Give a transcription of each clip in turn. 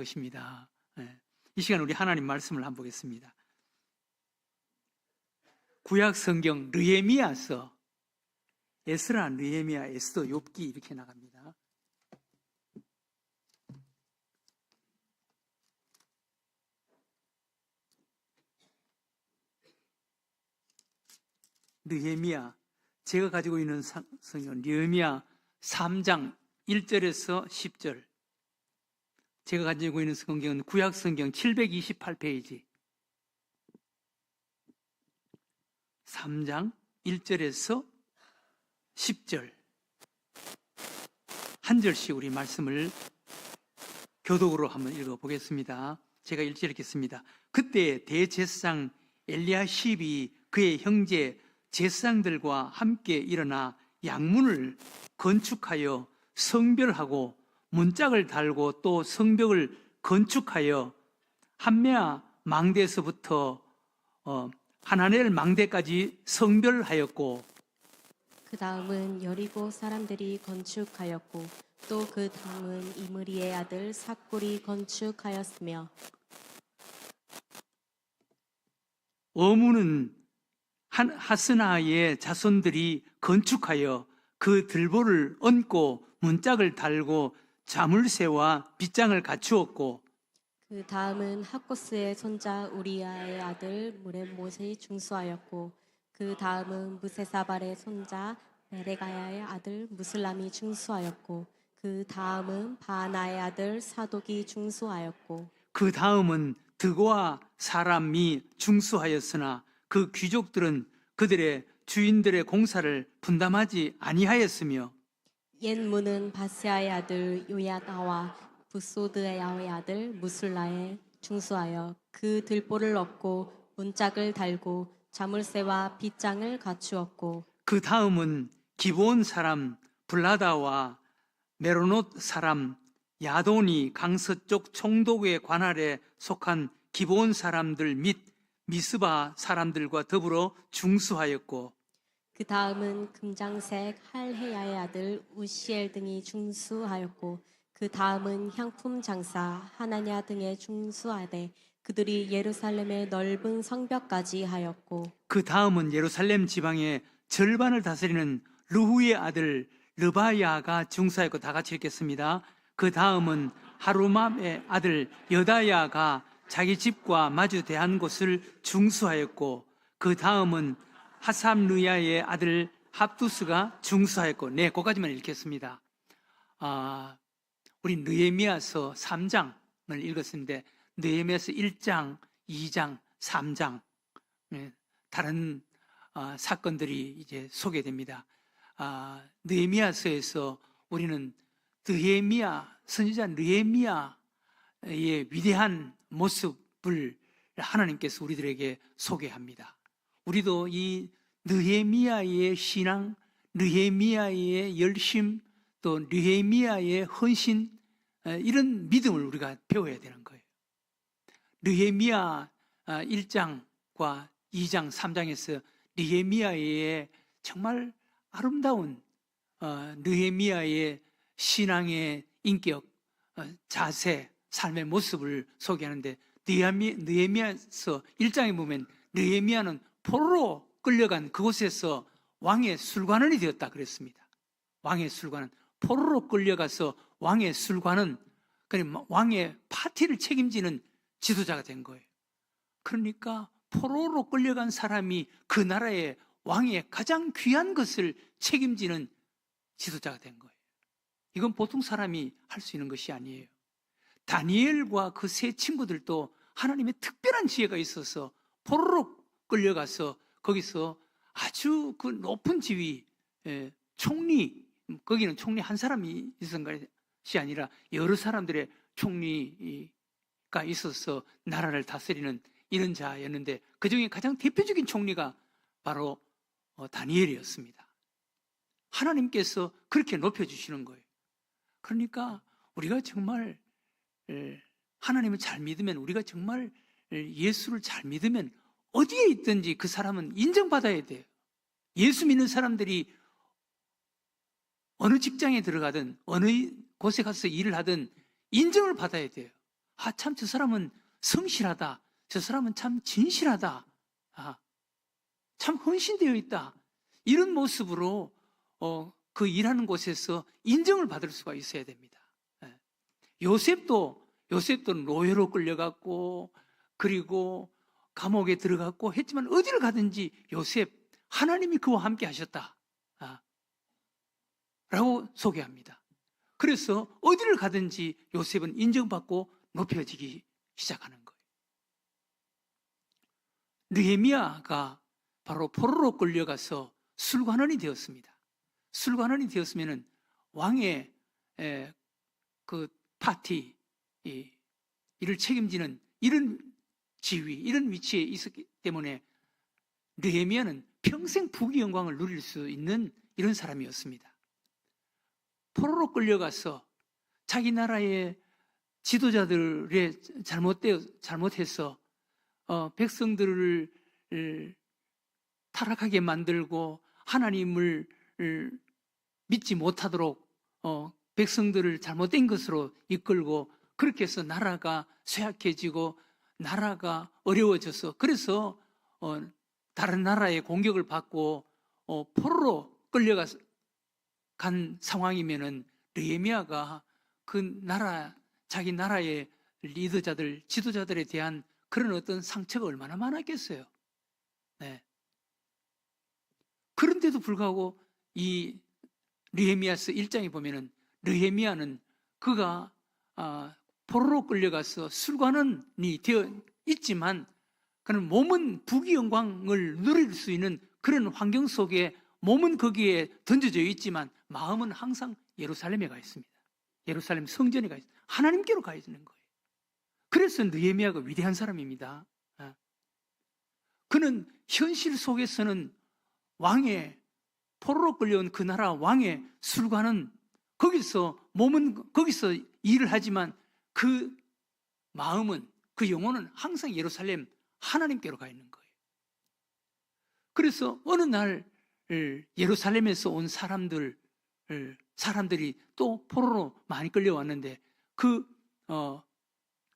것입니다. 이 시간 우리 하나님 말씀을 한번 보겠습니다. 구약 성경 느헤미야서, 에스라, 느헤미야, 에스더, 욥기 이렇게 나갑니다. 느헤미야, 제가 가지고 있는 성경 느헤미야 3장 1절에서 10절, 제가 가지고 있는 성경은 구약 성경 728페이지 3장 1절에서 10절 한 절씩 우리 말씀을 교독으로 한번 읽어보겠습니다. 제가 1절 읽겠습니다. 그때 대제사장 엘리야십이 그의 형제 제사장들과 함께 일어나 양문을 건축하여 성별하고 문짝을 달고 또 성벽을 건축하여 한메아 망대에서부터 하나넬 망대까지 성별하였고, 그 다음은 여리고 사람들이 건축하였고 또 그 다음은 이므리의 아들 삭골이 건축하였으며, 어무는 하스나의 자손들이 건축하여 그 들보를 얹고 문짝을 달고 자물쇠와 빗장을 갖추었고, 그 다음은 하코스의 손자 우리야의 아들 무레못이 중수하였고 그 다음은 무세사발의 손자 메레가야의 아들 무슬람이 중수하였고 그 다음은 바나의 아들 사독이 중수하였고 그 다음은 드고아 사람이 중수하였으나 그 귀족들은 그들의 주인들의 공사를 분담하지 아니하였으며, 옛 문은 바스야의 아들 요야다와 부소드의 아들 무술라에 중수하여 그 들보를 얻고 문짝을 달고 자물쇠와 빗장을 갖추었고, 그 다음은 기브온 사람 블라다와 메로노 사람 야돈이 강서쪽 총독의 관할에 속한 기브온 사람들 및 미스바 사람들과 더불어 중수하였고, 그 다음은 금장색 할헤야의 아들 우시엘 등이 중수하였고 그 다음은 향품 장사 하나냐 등의 중수하되 그들이 예루살렘의 넓은 성벽까지 하였고, 그 다음은 예루살렘 지방의 절반을 다스리는 르후의 아들 르바야가 중수하였고, 다 같이 읽겠습니다. 그 다음은 하루맘의 아들 여다야가 자기 집과 마주 대한 곳을 중수하였고, 그 다음은 하삼르야의 아들 합두스가 중수하였고, 네, 거기까지만 읽겠습니다. 우리 느헤미야서 3장을 읽었는데 느헤미야서 1장, 2장, 3장 다른 사건들이 이제 소개됩니다. 느헤미야서에서 우리는 느헤미야, 선지자 느헤미야의 위대한 모습을 하나님께서 우리들에게 소개합니다. 우리도 이 느헤미야의 신앙, 느헤미야의 열심, 또 느헤미야의 헌신, 이런 믿음을 우리가 배워야 되는 거예요. 느헤미야 1장과 2장, 3장에서 느헤미야의 정말 아름다운 느헤미야의 신앙의 인격, 자세, 삶의 모습을 소개하는데, 느헤미야서 1장에 보면 느헤미야는 포로로 끌려간 그곳에서 왕의 술관원이 되었다 그랬습니다. 왕의 술관원, 포로로 끌려가서 왕의 술관은 왕의 파티를 책임지는 지도자가 된 거예요. 그러니까 포로로 끌려간 사람이 그 나라의 왕의 가장 귀한 것을 책임지는 지도자가 된 거예요. 이건 보통 사람이 할 수 있는 것이 아니에요. 다니엘과 그 세 친구들도 하나님의 특별한 지혜가 있어서 포로로 끌려가서 거기서 아주 그 높은 지위, 총리, 거기는 총리 한 사람이 있었던 것이 아니라 여러 사람들의 총리가 있어서 나라를 다스리는 이런 자였는데, 그 중에 가장 대표적인 총리가 바로 다니엘이었습니다. 하나님께서 그렇게 높여주시는 거예요. 그러니까 우리가 정말 하나님을 잘 믿으면, 우리가 정말 예수를 잘 믿으면 어디에 있든지 그 사람은 인정받아야 돼요. 예수 믿는 사람들이 어느 직장에 들어가든 어느 곳에 가서 일을 하든 인정을 받아야 돼요. 참 저 사람은 성실하다. 저 사람은 참 진실하다. 참 헌신되어 있다. 이런 모습으로 그 일하는 곳에서 인정을 받을 수가 있어야 됩니다. 예. 요셉도 노예로 끌려갔고 그리고 감옥에 들어갔고 했지만 어디를 가든지 요셉 하나님이 그와 함께 하셨다 라고 소개합니다. 그래서 어디를 가든지 요셉은 인정받고 높여지기 시작하는 거예요. 느헤미야가 바로 포로로 끌려가서 술관원이 되었습니다. 술관원이 되었으면 왕의 그 파티 이를 책임지는 이런 지위, 이런 위치에 있었기 때문에 느헤미야는 평생 부귀 영광을 누릴 수 있는 이런 사람이었습니다. 포로로 끌려가서 자기 나라의 지도자들의 잘못해서 백성들을 타락하게 만들고 하나님을 믿지 못하도록 백성들을 잘못된 것으로 이끌고 그렇게 해서 나라가 쇠약해지고 나라가 어려워져서 그래서 다른 나라의 공격을 받고 포로로 끌려간 상황이면은 느헤미야가 그 나라 자기 나라의 리더자들 지도자들에 대한 그런 어떤 상처가 얼마나 많았겠어요. 네. 그런데도 불구하고 이 느헤미야서 1장에 보면은 느헤미야는 그가 포로로 끌려가서 술관원이 되어 있지만 그는 몸은 부귀 영광을 누릴 수 있는 그런 환경 속에 몸은 거기에 던져져 있지만 마음은 항상 예루살렘에 가 있습니다. 예루살렘 성전에 가 있습니다. 하나님께로 가 있는 거예요. 그래서 느헤미야가 위대한 사람입니다. 그는 현실 속에서는 왕의 포로로 끌려온 그 나라 왕의 술관은 거기서 몸은 거기서 일을 하지만 그 마음은 그 영혼은 항상 예루살렘 하나님께로 가 있는 거예요. 그래서 어느 날 예루살렘에서 온 사람들이 또 포로로 많이 끌려왔는데 그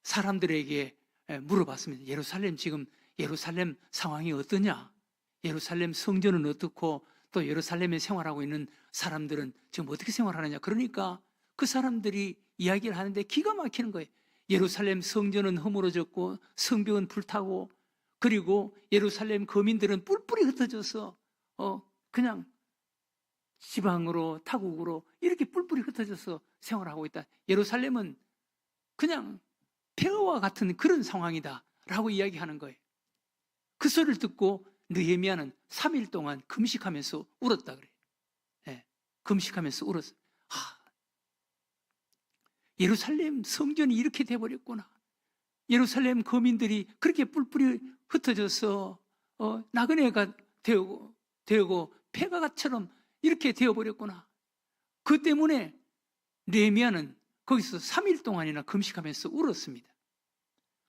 사람들에게 물어봤습니다. 지금 예루살렘 상황이 어떠냐? 예루살렘 성전은 어떻고 또 예루살렘에 생활하고 있는 사람들은 지금 어떻게 생활하느냐? 그러니까 그 사람들이 이야기를 하는데 기가 막히는 거예요. 예루살렘 성전은 허물어졌고 성벽은 불타고 그리고 예루살렘 거민들은 뿔뿔이 흩어져서 그냥 지방으로 타국으로 이렇게 뿔뿔이 흩어져서 생활하고 있다. 예루살렘은 그냥 폐허와 같은 그런 상황이다 라고 이야기하는 거예요. 그 소리를 듣고 느헤미야는 3일 동안 금식하면서 울었다 그래요. 네, 금식하면서 울었어요. 예루살렘 성전이 이렇게 돼버렸구나. 예루살렘 거민들이 그렇게 뿔뿔이 흩어져서 나그네가 되고 폐가처럼 이렇게 되어버렸구나. 그 때문에 느헤미야는 거기서 3일 동안이나 금식하면서 울었습니다.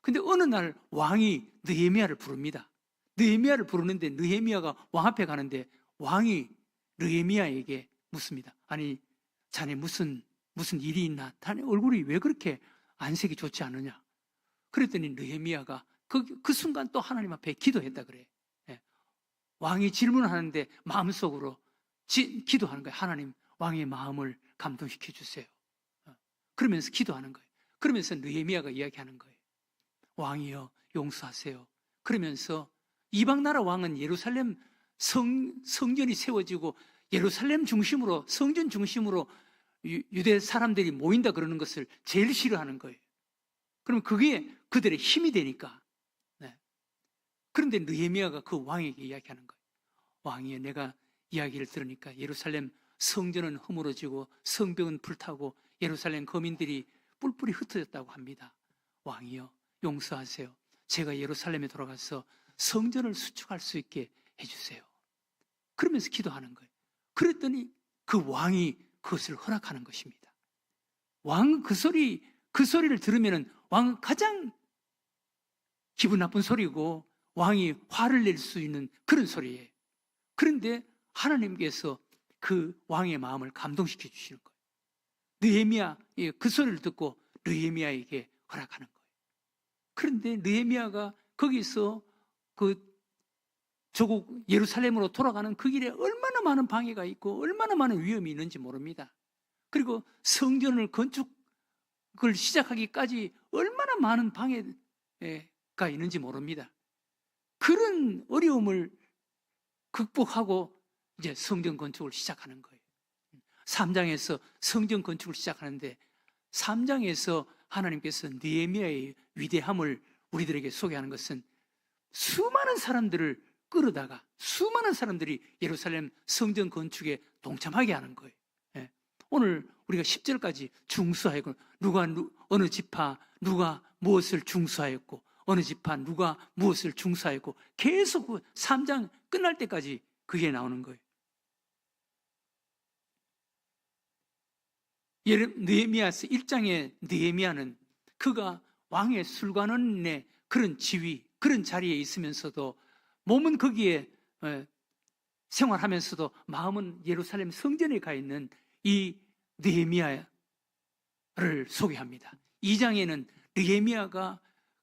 근데 어느 날 왕이 느헤미야를 부릅니다. 느헤미야를 부르는데 느헤미야가 왕 앞에 가는데 왕이 느헤미야에게 묻습니다. 아니 자네 무슨 일이 있나? 자네 얼굴이 왜 그렇게 안색이 좋지 않느냐? 그랬더니 느헤미야가 그 순간 또 하나님 앞에 기도했다 그래. 예. 왕이 질문하는데 마음속으로 기도하는 거예요. 하나님, 왕의 마음을 감동시켜 주세요. 그러면서 기도하는 거예요. 그러면서 느헤미야가 이야기하는 거예요. 왕이여 용서하세요. 그러면서 이방 나라 왕은 예루살렘 성전이 세워지고 예루살렘 중심으로 성전 중심으로 유대 사람들이 모인다 그러는 것을 제일 싫어하는 거예요. 그럼 그게 그들의 힘이 되니까. 네. 그런데 느헤미야가 그 왕에게 이야기하는 거예요. 왕이여 내가 이야기를 들으니까 예루살렘 성전은 허물어지고 성벽은 불타고 예루살렘 거민들이 뿔뿔이 흩어졌다고 합니다. 왕이여 용서하세요. 제가 예루살렘에 돌아가서 성전을 수축할 수 있게 해주세요. 그러면서 기도하는 거예요. 그랬더니 그 왕이 그것을 허락하는 것입니다. 왕은 그 소리를 들으면 왕은 가장 기분 나쁜 소리고 왕이 화를 낼 수 있는 그런 소리예요. 그런데 하나님께서 그 왕의 마음을 감동시켜 주시는 거예요. 느헤미야 그 소리를 듣고 느헤미야에게 허락하는 거예요. 그런데 느헤미야가 거기서 그 조국 예루살렘으로 돌아가는 그 길에 얼마나 많은 방해가 있고 얼마나 많은 위험이 있는지 모릅니다. 그리고 성전을 건축을 시작하기까지 얼마나 많은 방해가 있는지 모릅니다. 그런 어려움을 극복하고 이제 성전 건축을 시작하는 거예요. 3장에서 성전 건축을 시작하는데 3장에서 하나님께서 느헤미야의 위대함을 우리들에게 소개하는 것은 수많은 사람들을 끌어다가 수많은 사람들이 예루살렘 성전 건축에 동참하게 하는 거예요. 예. 오늘 우리가 10절까지 중수하였고 누가 어느 지파 누가 무엇을 중수하였고 어느 지파 누가 무엇을 중수하였고 계속 그 3장 끝날 때까지 그게 나오는 거예요. 느헤미야서 1장의 느헤미야는 그가 왕의 술관원의 그런 지위, 그런 자리에 있으면서도 몸은 거기에 생활하면서도 마음은 예루살렘 성전에 가 있는 이 느헤미야를 소개합니다. 2장에는 느헤미야가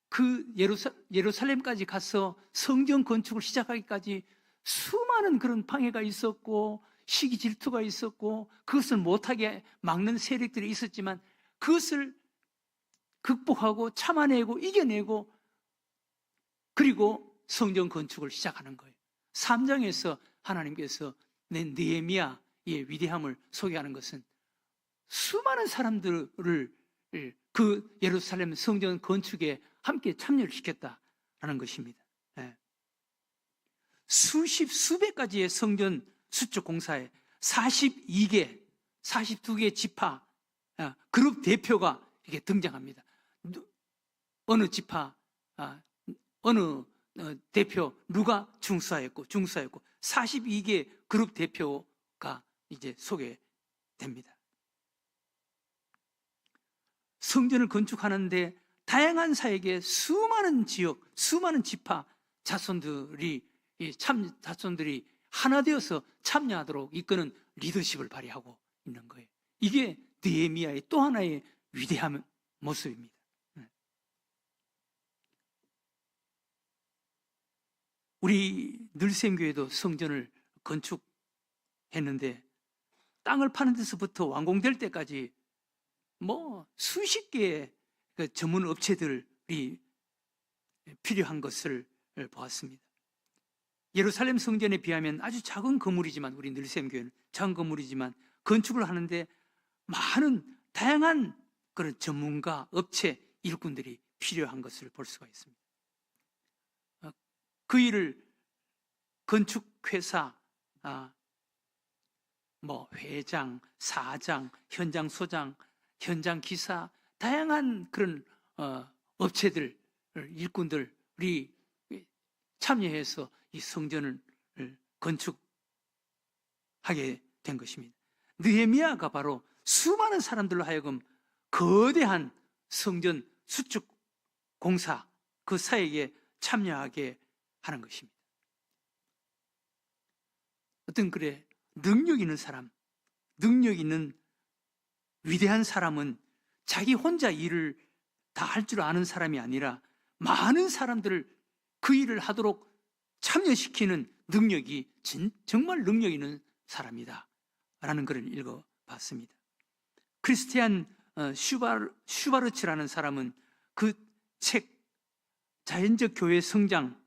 그 예루살렘까지 가서 성전 건축을 시작하기까지 수많은 그런 방해가 있었고 시기 질투가 있었고 그것을 못하게 막는 세력들이 있었지만 그것을 극복하고 참아내고 이겨내고 그리고 성전 건축을 시작하는 거예요. 3장에서 하나님께서 느헤미야의 위대함을 소개하는 것은 수많은 사람들을 그 예루살렘 성전 건축에 함께 참여를 시켰다라는 것입니다. 수백 가지의 성전 수축 공사에 42개 지파 그룹 대표가 이렇게 등장합니다. 어느 지파 어느 대표 누가 중수하였고 42개 그룹 대표가 이제 소개됩니다. 성전을 건축하는데 다양한 사역에 수많은 지역, 수많은 지파 자손들이 하나 되어서 참여하도록 이끄는 리더십을 발휘하고 있는 거예요. 이게 느헤미야의 또 하나의 위대한 모습입니다. 우리 늘샘교회도 성전을 건축했는데 땅을 파는 데서부터 완공될 때까지 수십 개의 전문 업체들이 필요한 것을 보았습니다. 예루살렘 성전에 비하면 아주 작은 건물이지만 우리 늘샘교회는 작은 건물이지만 건축을 하는데 많은 다양한 그런 전문가, 업체, 일꾼들이 필요한 것을 볼 수가 있습니다. 그 일을 건축회사, 회장, 사장, 현장 소장, 현장 기사, 다양한 그런 업체들, 일꾼들이 참여해서 이 성전을 건축하게 된 것입니다. 느헤미야가 바로 수많은 사람들로 하여금 거대한 성전 수축 공사 그 사역에 참여하게 하는 것입니다. 어떤 능력 있는 사람, 능력 있는 위대한 사람은 자기 혼자 일을 다 할 줄 아는 사람이 아니라 많은 사람들을 그 일을 하도록 참여시키는 능력이 정말 능력 있는 사람이다 라는 글을 읽어봤습니다. 크리스티안 슈바르츠라는 사람은 그 책 자연적 교회 성장이라는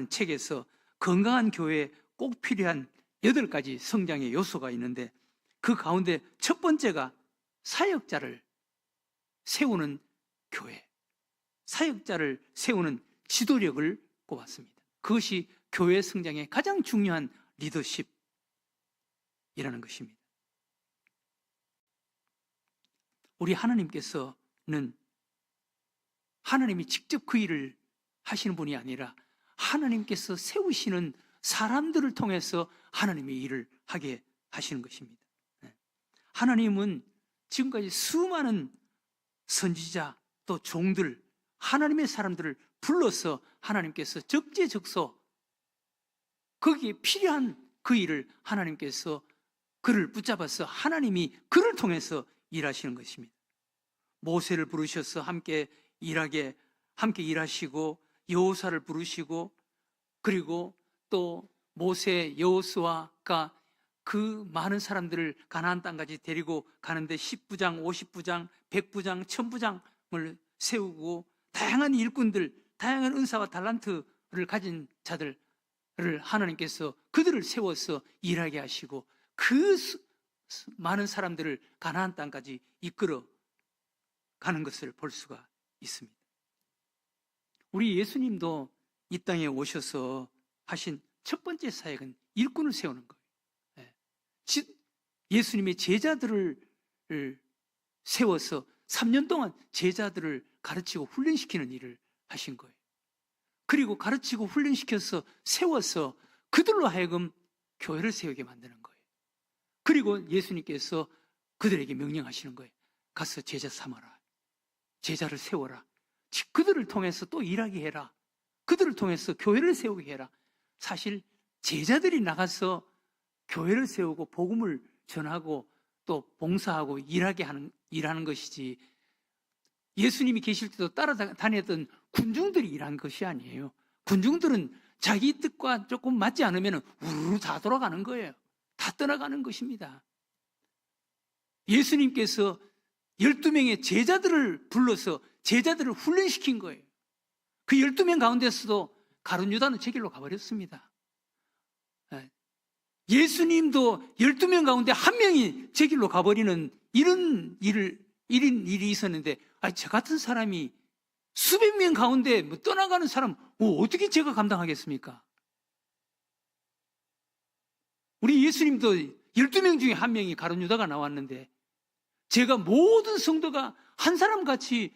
책에서 건강한 교회에 꼭 필요한 8가지 성장의 요소가 있는데 그 가운데 첫 번째가 사역자를 세우는 교회, 사역자를 세우는 지도력을 꼽았습니다. 그것이 교회 성장의 가장 중요한 리더십이라는 것입니다. 우리 하나님께서는 하나님이 직접 그 일을 하시는 분이 아니라 하나님께서 세우시는 사람들을 통해서 하나님의 일을 하게 하시는 것입니다. 하나님은 지금까지 수많은 선지자 또 종들, 하나님의 사람들을 불러서 하나님께서 적재적소 거기에 필요한 그 일을 하나님께서 그를 붙잡아서 하나님이 그를 통해서 일하시는 것입니다. 모세를 부르셔서 함께 일하게 함께 일하시고 여호사를 부르시고, 그리고 또 모세, 여호수아가 그 많은 사람들을 가나안 땅까지 데리고 가는데 10부장, 50부장, 100부장, 1000부장을 세우고 다양한 일꾼들, 다양한 은사와 달란트를 가진 자들을 하나님께서 그들을 세워서 일하게 하시고 그 많은 사람들을 가나안 땅까지 이끌어 가는 것을 볼 수가 있습니다. 우리 예수님도 이 땅에 오셔서 하신 첫 번째 사역은 일꾼을 세우는 거예요. 예수님의 제자들을 세워서 3년 동안 제자들을 가르치고 훈련시키는 일을 하신 거예요. 그리고 가르치고 훈련시켜서 세워서 그들로 하여금 교회를 세우게 만드는 거예요. 그리고 예수님께서 그들에게 명령하시는 거예요. 가서 제자 삼아라. 제자를 세워라. 그들을 통해서 또 일하게 해라. 그들을 통해서 교회를 세우게 해라. 사실 제자들이 나가서 교회를 세우고 복음을 전하고 또 봉사하고 일하는 것이지, 예수님이 계실 때도 따라다녔던 군중들이 일한 것이 아니에요. 군중들은 자기 뜻과 조금 맞지 않으면 우르르 다 돌아가는 거예요. 다 떠나가는 것입니다. 예수님께서 12명의 제자들을 불러서 제자들을 훈련시킨 거예요. 그 12명 가운데서도 가룟 유다는 제 길로 가버렸습니다. 예수님도 12명 가운데 한 명이 제 길로 가버리는 이런 일이 있었는데, 저 같은 사람이 수백 명 가운데 떠나가는 사람 어떻게 제가 감당하겠습니까? 우리 예수님도 12명 중에 한 명이 가룟 유다가 나왔는데, 제가 모든 성도가 한 사람같이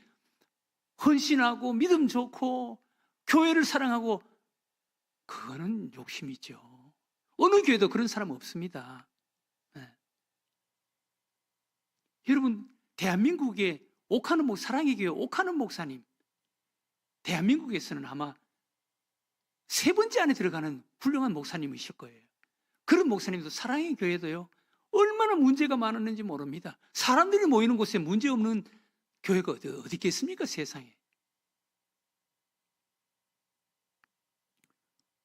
헌신하고 믿음 좋고 교회를 사랑하고, 그거는 욕심이죠. 어느 교회도 그런 사람 없습니다. 여러분, 대한민국의 사랑의 교회 옥하는 목사님, 대한민국에서는 아마 3번째 안에 들어가는 훌륭한 목사님이실 거예요. 그런 목사님도 사랑의 교회도요, 얼마나 문제가 많았는지 모릅니다. 사람들이 모이는 곳에 문제 없는 교회가 어디 있겠습니까, 세상에.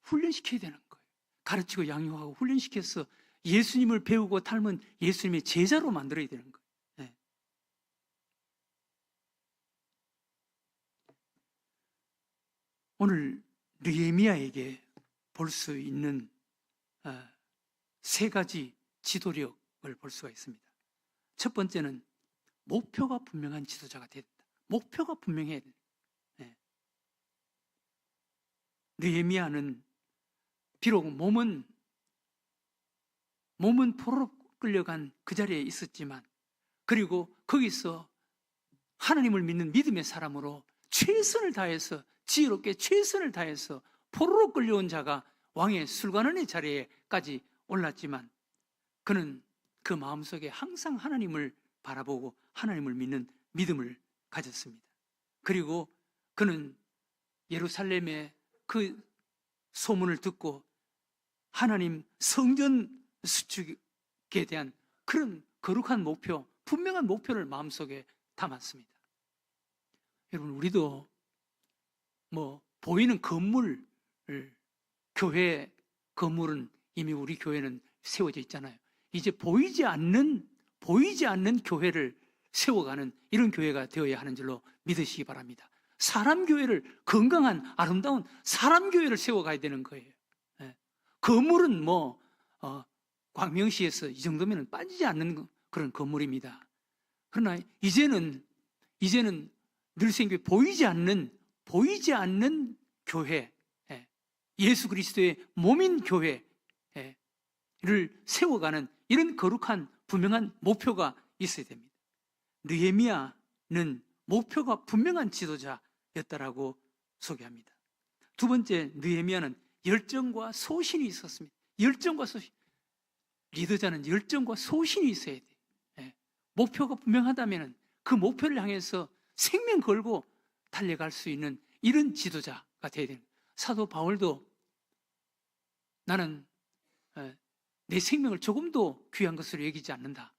훈련시켜야 되는 거예요. 가르치고 양육하고 훈련시켜서 예수님을 배우고 닮은 예수님의 제자로 만들어야 되는 거예요. 네. 오늘 느헤미야에게 볼 수 있는 3가지 지도력을 볼 수가 있습니다. 첫 번째는 목표가 분명한 지도자가 됐다. 목표가 분명해야 돼요. 네. 느헤미야는 비록 몸은 포로로 끌려간 그 자리에 있었지만, 그리고 거기서 하나님을 믿는 믿음의 사람으로 최선을 다해서, 지혜롭게 최선을 다해서 포로로 끌려온 자가 왕의 술관원의 자리에까지 올랐지만, 그는 그 마음속에 항상 하나님을 바라보고 하나님을 믿는 믿음을 가졌습니다. 그리고 그는 예루살렘의 그 소문을 듣고 하나님 성전 수축에 대한 그런 거룩한 목표, 분명한 목표를 마음속에 담았습니다. 여러분, 우리도 보이는 건물, 교회 건물은 이미 우리 교회는 세워져 있잖아요. 이제 보이지 않는 교회를 세워가는 이런 교회가 되어야 하는 줄로 믿으시기 바랍니다. 사람 교회를, 건강한 아름다운 사람 교회를 세워가야 되는 거예요. 건물은 광명시에서 이 정도면 빠지지 않는 그런 건물입니다. 그러나 이제는 늘생교회 보이지 않는 교회, 예수 그리스도의 몸인 교회를 세워가는 이런 거룩한 분명한 목표가 있어야 됩니다. 느헤미야는 목표가 분명한 지도자였다라고 소개합니다. 두 번째, 느헤미야는 열정과 소신이 있었습니다. 열정과 소신. 리더자는 열정과 소신이 있어야 돼요. 목표가 분명하다면 그 목표를 향해서 생명 걸고 달려갈 수 있는 이런 지도자가 되어야 됩니다. 사도 바울도 나는 내 생명을 조금도 귀한 것으로 여기지 않는다.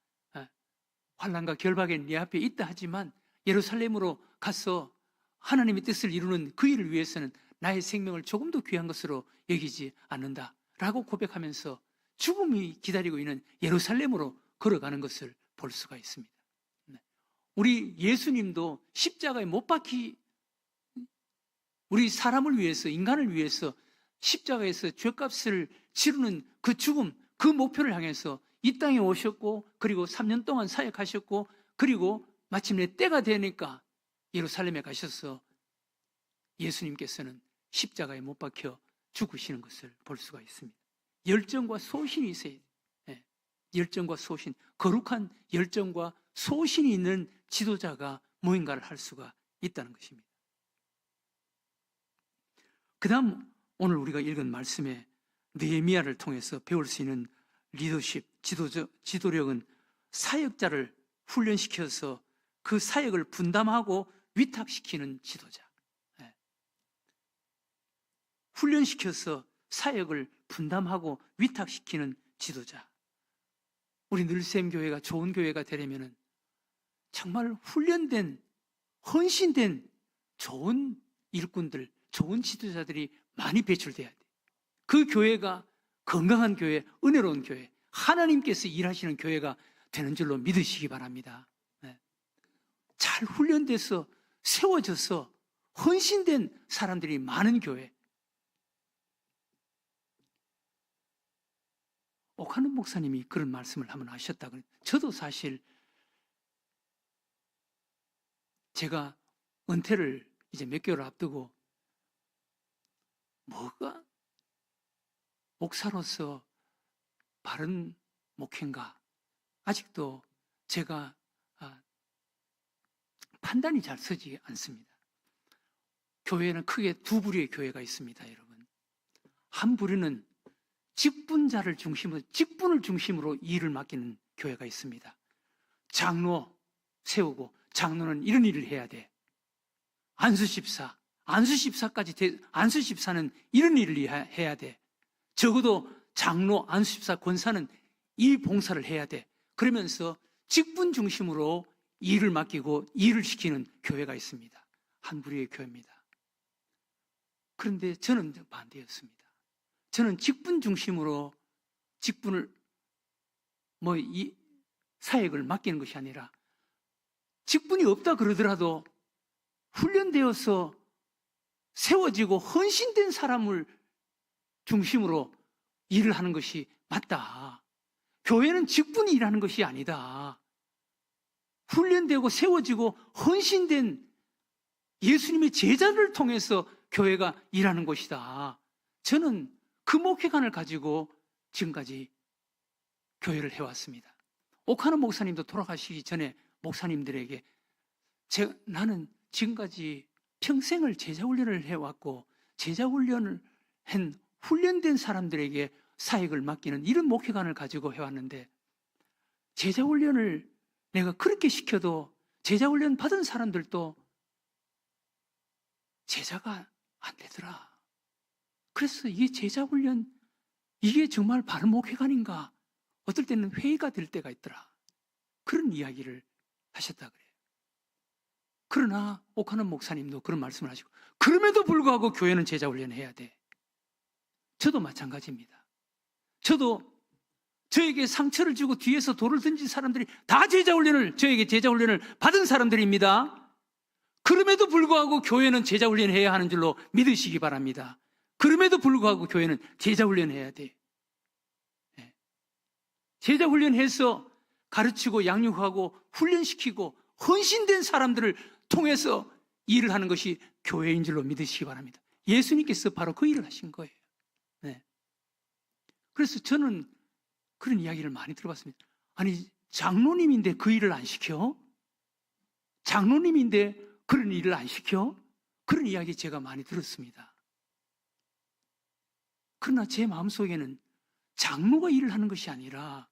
환난과 결박이 내 앞에 있다 하지만 예루살렘으로 가서 하나님의 뜻을 이루는 그 일을 위해서는 나의 생명을 조금도 귀한 것으로 여기지 않는다 라고 고백하면서 죽음이 기다리고 있는 예루살렘으로 걸어가는 것을 볼 수가 있습니다. 우리 예수님도 십자가에 못 박히 우리 사람을 위해서, 인간을 위해서 십자가에서 죄값을 치르는 그 죽음, 그 목표를 향해서 이 땅에 오셨고, 그리고 3년 동안 사역하셨고, 그리고 마침내 때가 되니까 예루살렘에 가셔서 예수님께서는 십자가에 못 박혀 죽으시는 것을 볼 수가 있습니다. 열정과 소신이 있어야 돼요. 네. 열정과 소신, 거룩한 열정과 소신이 있는 지도자가 무언가를 할 수가 있다는 것입니다. 그 다음 오늘 우리가 읽은 말씀에 느헤미야를 통해서 배울 수 있는 리더십, 지도력은 사역자를 훈련시켜서 그 사역을 분담하고 위탁시키는 지도자. 네. 훈련시켜서 사역을 분담하고 위탁시키는 지도자. 우리 늘샘교회가 좋은 교회가 되려면 정말 훈련된, 헌신된 좋은 일꾼들, 좋은 지도자들이 많이 배출돼야 돼. 그 교회가 건강한 교회, 은혜로운 교회, 하나님께서 일하시는 교회가 되는 줄로 믿으시기 바랍니다. 네. 잘 훈련돼서 세워져서 헌신된 사람들이 많은 교회. 옥하는 목사님이 그런 말씀을 한번 하셨다고. 저도 사실 제가 은퇴를 이제 몇 개월 앞두고 뭐가 목사로서 바른 목회인가 아직도 제가 판단이 잘 서지 않습니다. 교회는 크게 두 부류의 교회가 있습니다, 여러분. 한 부류는 직분자를 중심으로, 직분을 중심으로 일을 맡기는 교회가 있습니다. 장로 세우고 장로는 이런 일을 해야 돼. 안수집사는 이런 일을 해야 돼. 적어도 장로, 안수집사, 권사는 이 봉사를 해야 돼. 그러면서 직분 중심으로 일을 맡기고 일을 시키는 교회가 있습니다. 한 부류의 교회입니다. 그런데 저는 반대였습니다. 저는 직분 중심으로 직분을 이 사역을 맡기는 것이 아니라 직분이 없다 그러더라도 훈련되어서 세워지고 헌신된 사람을 중심으로 일을 하는 것이 맞다. 교회는 직분이 일하는 것이 아니다. 훈련되고 세워지고 헌신된 예수님의 제자를 통해서 교회가 일하는 것이다. 저는 그 목회관을 가지고 지금까지 교회를 해왔습니다. 옥하는 목사님도 돌아가시기 전에 목사님들에게 나는 지금까지 평생을 제자훈련을 해왔고 제자훈련을 한 훈련된 사람들에게 사역을 맡기는 이런 목회관을 가지고 해왔는데 제자훈련을 내가 그렇게 시켜도 제자훈련 받은 사람들도 제자가 안 되더라. 그래서 이게 제자훈련, 이게 정말 바른 목회관인가? 어떨 때는 회의가 될 때가 있더라. 그런 이야기를 하셨다 그래요. 그러나 옥하는 목사님도 그런 말씀을 하시고 그럼에도 불구하고 교회는 제자훈련을 해야 돼. 저도 마찬가지입니다. 저도 저에게 상처를 주고 뒤에서 돌을 던진 사람들이 다 저에게 제자훈련을 받은 사람들입니다. 그럼에도 불구하고 교회는 제자훈련을 해야 하는 줄로 믿으시기 바랍니다. 그럼에도 불구하고 교회는 제자훈련을 해야 돼. 제자훈련해서 가르치고 양육하고 훈련시키고 헌신된 사람들을 통해서 일을 하는 것이 교회인 줄로 믿으시기 바랍니다. 예수님께서 바로 그 일을 하신 거예요. 네. 그래서 저는 그런 이야기를 많이 들어봤습니다. 아니, 장로님인데 그 일을 안 시켜? 장로님인데 그런 일을 안 시켜? 그런 이야기 제가 많이 들었습니다. 그러나 제 마음속에는 장로가 일을 하는 것이 아니라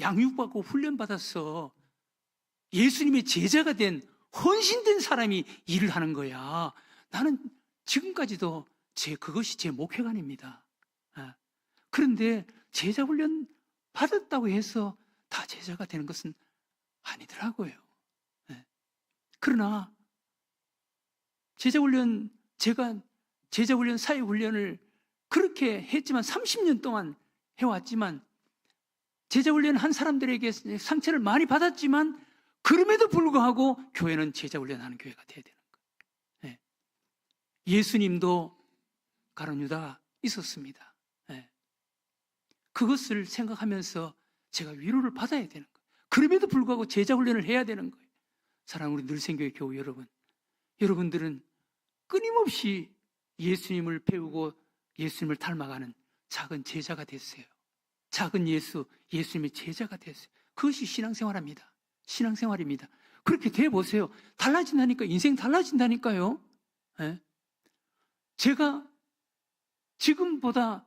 양육받고 훈련받아서 예수님의 제자가 된 헌신된 사람이 일을 하는 거야. 나는 지금까지도 그것이 제 목회관입니다. 그런데 제자 훈련 받았다고 해서 다 제자가 되는 것은 아니더라고요. 그러나 제가 제자훈련, 사회훈련을 그렇게 했지만 30년 동안 해왔지만 제자훈련 한 사람들에게 상처를 많이 받았지만 그럼에도 불구하고 교회는 제자훈련하는 교회가 돼야 되는 거예요. 예수님도 가룟 유다가 있었습니다. 그것을 생각하면서 제가 위로를 받아야 되는 거예요. 그럼에도 불구하고 제자훈련을 해야 되는 거예요. 사랑하는 우리 늘생교회 교우 여러분, 여러분들은 끊임없이 예수님을 배우고 예수님을 닮아가는 작은 제자가 됐어요. 작은 예수님의 제자가 됐어요. 그것이 신앙생활입니다. 신앙생활입니다. 그렇게 돼보세요. 달라진다니까, 인생 달라진다니까요. 제가 지금보다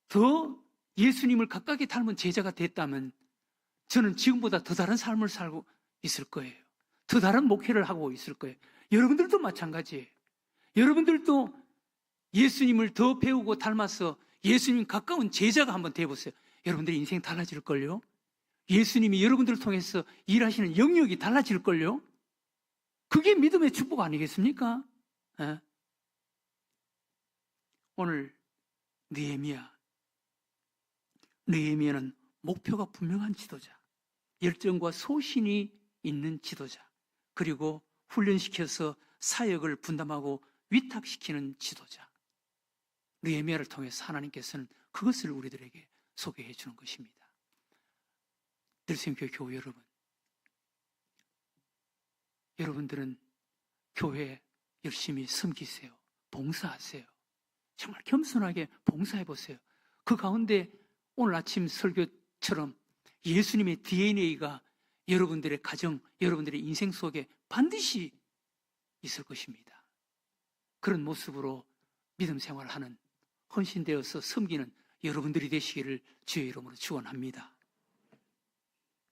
더 예수님을 가깝게 닮은 제자가 됐다면 저는 지금보다 더 다른 삶을 살고 있을 거예요. 더 다른 목회를 하고 있을 거예요. 여러분들도 마찬가지예요. 여러분들도 예수님을 더 배우고 닮아서 예수님 가까운 제자가 한번 돼보세요. 여러분들의 인생 달라질걸요? 예수님이 여러분들을 통해서 일하시는 영역이 달라질걸요? 그게 믿음의 축복 아니겠습니까? 오늘 느헤미야는 목표가 분명한 지도자, 열정과 소신이 있는 지도자, 그리고 훈련시켜서 사역을 분담하고 위탁시키는 지도자. 느헤미야를 통해서 하나님께서는 그것을 우리들에게 소개해 주는 것입니다. 늘생교회 교우 여러분, 여러분들은 교회 열심히 섬기세요. 봉사하세요. 정말 겸손하게 봉사해 보세요. 그 가운데 오늘 아침 설교처럼 예수님의 DNA가 여러분들의 가정, 여러분들의 인생 속에 반드시 있을 것입니다. 그런 모습으로 믿음 생활하는 헌신되어서 섬기는 여러분들이 되시기를 주의 이름으로 축원합니다.